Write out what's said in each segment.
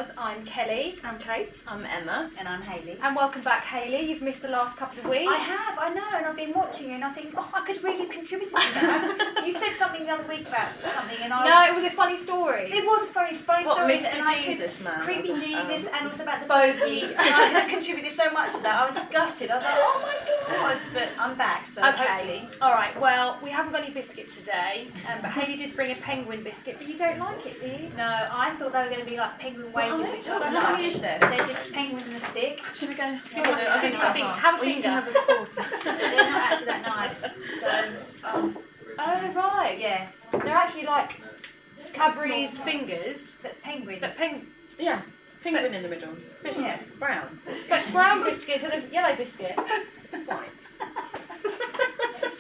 because I'm Kelly. I'm Kate. I'm Emma. And I'm Hayley. And welcome back, Hayley. You've missed the last couple of weeks. I know, and I've been watching you and I think, oh, I could really have contributed to that. You said something the other week about something and I... No, it was a funny story. It was a funny story. Mr. Jesus, man? Creepy Jesus and also about the bogey. And I could have contributed so much to that. I was gutted. I was like, oh my God. But I'm back, so hopefully. All right, well, we haven't got any biscuits today, but Hayley did bring a penguin biscuit, but you don't like it, do you? No, I thought they were going to be like penguin wafers, which are How lush. many is there? They're just penguins in a stick. Should we go? Have a finger. Have a quarter. They're not actually that nice. So, Oh, right. yeah. They're actually like Cadbury's fingers. But penguins. But Yeah, penguin in the middle. Biscuit, Yeah. brown. But brown biscuits and a yellow biscuit. White.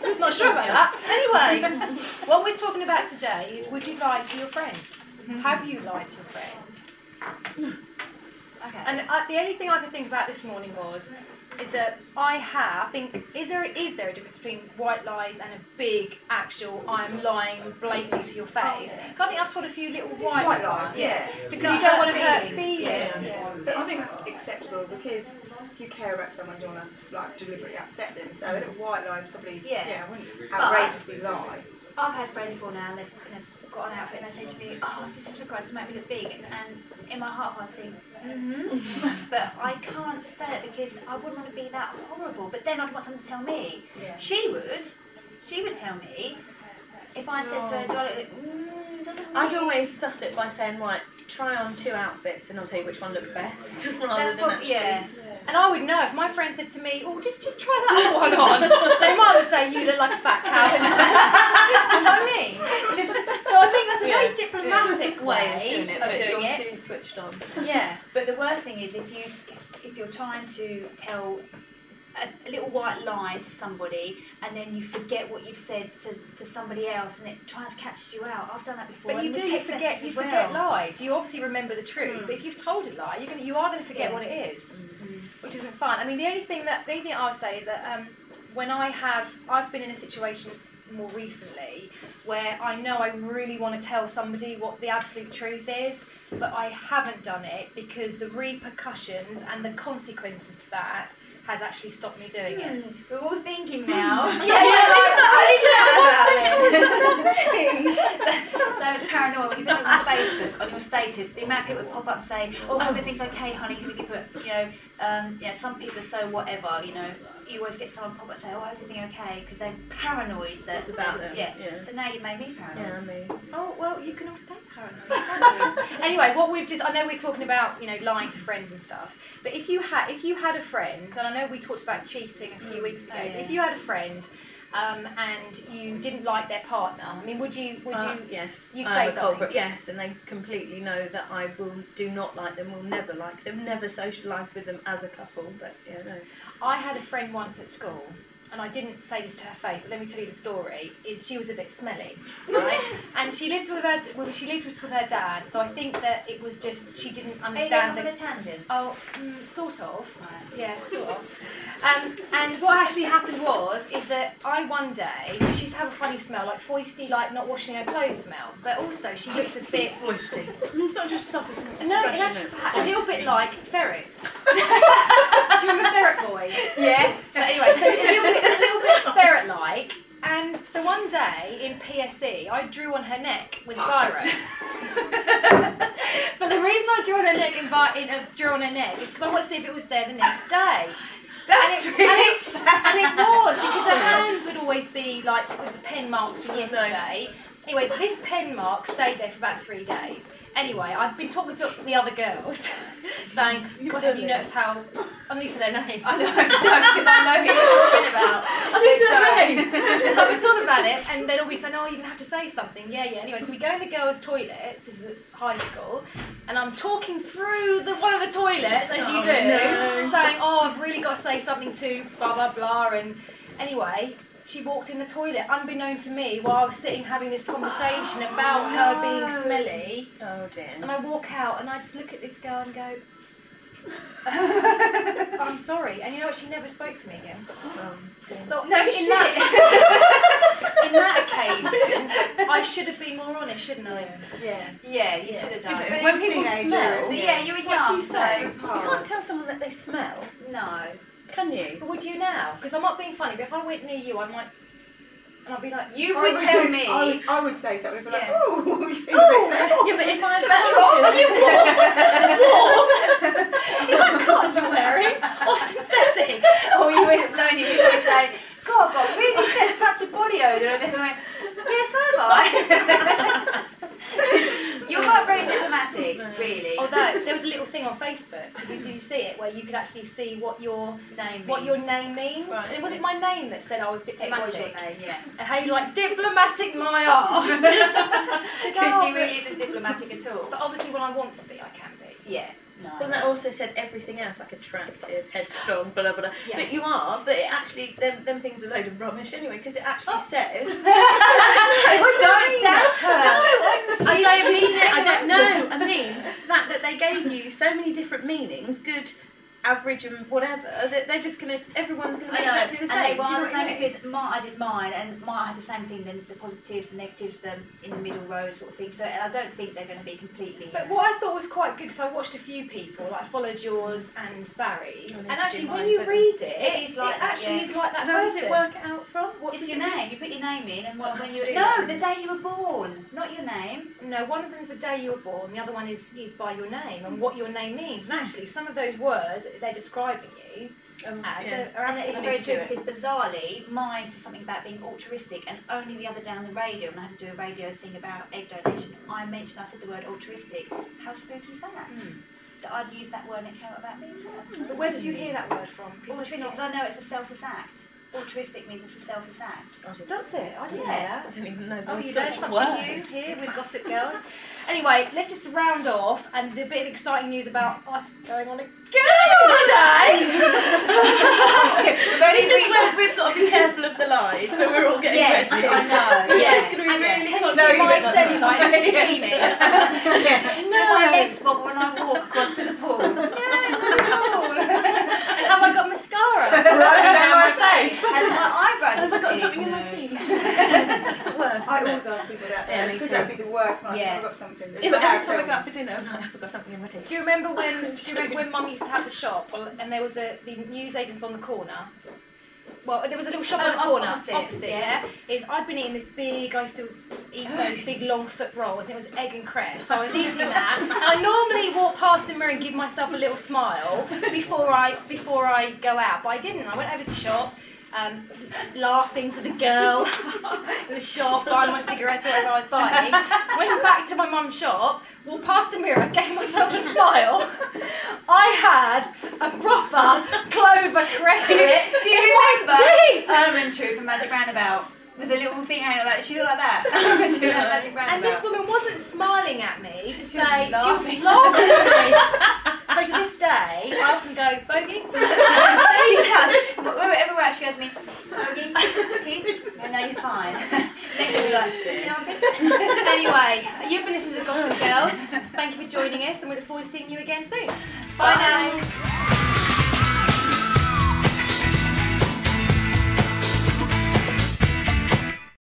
I'm not sure about that. Anyway, what we're talking about today is would you lie to your friends? Have you lied to your friends? Okay. And the only thing I could think about this morning is that I think, is there a difference between white lies and a big actual I'm lying blatantly to your face? But I think I've told a few little white lies. Yeah. Because you don't want to hurt feelings. I think that's acceptable because if you care about someone, you want to like deliberately upset them. So a little white lie is probably I wouldn't outrageously lie. I've had friends before now, and they've got an outfit, and they say to me, "Oh, this is required to make me look big," and in my heart, I was thinking, but I can't say it because I wouldn't want to be that horrible. But then I'd want someone to tell me. Yeah. She would tell me if I said to her, "Do I look?" Doesn't I'd really... always suss it by saying, right, try on 2 outfits and I'll tell you which one looks best. Rather than actually... Yeah. And I would know if my friend said to me, "Oh, just try that one on." They might as well say you look like a fat cow. Do you know what I mean? So I think that's a very diplomatic way of doing it. Of But doing you're it. too switched on. Yeah. But the worst thing is if you're trying to tell a little white lie to somebody and then you forget what you've said to somebody else and it tries to catch you out. I've done that before. But you forget lies. You obviously remember the truth, but if you've told a lie, you are going to forget what it is, which isn't fun. I mean, the only thing I would say is that when I've been in a situation more recently where I know I really want to tell somebody what the absolute truth is, but I haven't done it because the repercussions and the consequences of that has actually stopped me doing it. We're all thinking now. So it's paranoia when you put it on Facebook on your status. The amount of people that pop up and say, "Oh, hope everything's okay, honey," because if you put, some people are so whatever, you always get someone pop up and say, "Oh, everything okay," because they're paranoid. That's about them. Yeah. So now you made me paranoid. Yeah, me. Oh, well, you can all stay paranoid, can't you? Anyway, I know we're talking about, lying to friends and stuff, but if you had a friend, and I know we talked about cheating a few weeks ago, but if you had a friend and you didn't like their partner, I mean, would you yes, you'd I'm say a something? culprit, yes, and they completely know that I do not like them, will never like them, never socialise with them as a couple, but yeah, no. I had a friend once at school, and I didn't say this to her face, but let me tell you the story, is she was a bit smelly, right? And she lived with her dad, so I think that it was just, she didn't understand Are you going off on a tangent? Oh, sort of. Right. Yeah, sort of. And what actually happened is that I one day, she used to have a funny smell, like foisty, like not washing her clothes smell, but also she looked a bit... Foisty. It's not just something. No, it actually a little bit like ferrets. Do you remember Ferret Boy? Yeah. But anyway, so a little bit ferret-like. And so one day in PSE, I drew on her neck with a biro. But the reason I drew on her neck is because I wanted to see if it was there the next day. That's and it was because her hands would always be like with the pen marks from yesterday. Anyway, this pen mark stayed there for about 3 days. Anyway, I'd been talking to the other girls, saying, "God, have you noticed how..." I'm Lisa their name. I know, because I know who you're talking about. I'm Lisa their name. I've been talking about it, and they'd always say, "No, you're going to have to say something." Yeah. Anyway, so we go in the girls' toilet. This is at high school, and I'm talking through one of the toilets, as you do, saying, "Oh, I've really got to say something to blah, blah, blah," and anyway... She walked in the toilet, unbeknown to me, while I was sitting having this conversation about her being smelly. Oh dear. And I walk out and I just look at this girl and go, "I'm sorry." And you know what? She never spoke to me again. So no in that occasion, I I should have been more honest, shouldn't I? Yeah, you should have done. When people smell, But yeah, you were young. what do you say? It's You hard. can't tell someone that they smell, No. can you? But would you now? Because I'm not being funny, but if I went near you, I might, and I'd be like, You would tell me. I would say something, but like, Yeah. oh, you feel oh, Yeah, but if I are you warm? Is that cotton you're wearing or synthetic? Or you would know you would say, God, I've got a really good touch of body odour, and then I went, yes, so have I. You weren't very diplomatic, really. Although there was a little thing on Facebook, did you see it, where you could actually see what your name means? Right. And was it my name that said I was diplomatic? It was your name, yeah. And how you like diplomatic my arse? Because you really isn't diplomatic at all. But obviously when I want to be, I can be. Yeah. No. Well, that also said everything else, like attractive, headstrong, blah, blah, blah. Yes. But you are, but it actually, them things are a load of rubbish anyway, because it actually says... Don't dash her. I don't mean it, I don't know. I mean, that they gave you so many different meanings, good, average and whatever, that they're just going to, everyone's going to be exactly the same. And they Do you know were what the I same mean? because I did mine, and mine had the same thing, the positives, the negatives, the in the middle row sort of thing. So I don't think they're going to be completely... But what I thought was quite good, because I watched a few people, like I followed yours and Barry's, I need and to actually do when mine, you don't I? read it, It is like that, actually yeah. is like that How does person. it work it out from? What It's does your it do? name. You put your name in, and I when have you to do no, that. the day you were born, not your name. No, one of them is the day you were born, the other one is by your name and what your name means. And actually, some of those words they're describing you as are And it's absolutely very to do true it. because bizarrely, mine says something about being altruistic, and only the other day on the radio, when I had to do a radio thing about egg donation, I said the word altruistic. How spooky is that? That I'd use that word and it came about me as well. But where did you hear that word from? Altruistic, because I know it's a selfless act. Altruistic means it's a selfless act. That's it. I didn't Yeah. hear that. I didn't even know Oh, there you was learned such a something word. new here with Gossip Girls. Anyway, let's just round off and a bit of exciting news about us going on a girl holiday. This is where we've got to be careful of the lies when we're all getting Yes, ready. I know. So it's Yeah. just going to be really Can you constant. see my cellulite and bikini? Do my legs bob when I walk across to the pool? And have I got mascara Running down my face? Has my eyebrows Has I got big? something in my No. teeth? That's the worst. I isn't it? always ask people that, Yeah, me because too. that'd be the worst one. Yeah. I've got something. Yeah, but every time I go out for dinner, I'm like, I've got something in my teeth. Do you remember when Mum used to have the shop and there was the newsagents on the corner? Well, there was a little shop on the corner opposite, yeah. I'd been eating this big, I used to eat those big long foot rolls, and it was egg and cress. So I was eating that, and I normally walk past the mirror and give myself a little smile before I go out, but I didn't. I went over to the shop, laughing to the girl in the shop, buying my cigarettes or whatever I was buying. Went back to my mum's shop, walked past the mirror, gave myself a smile. I had a proper clover crescent. Do you remember Elementary from Magic Roundabout? With a little thing hanging like she looked like that. Elementary from Magic Roundabout. And this woman wasn't smiling at me to say, she was laughing at me. So to this day, I often go, Bogey? She does. Wherever we're at, she goes to me, Bogey, teeth? Yeah, no, you're fine. Next thing we're like, do you know what? Anyway, you've been listening to the Gossip Girls. Thank you for joining us, and we look forward to seeing you again soon. Bye now.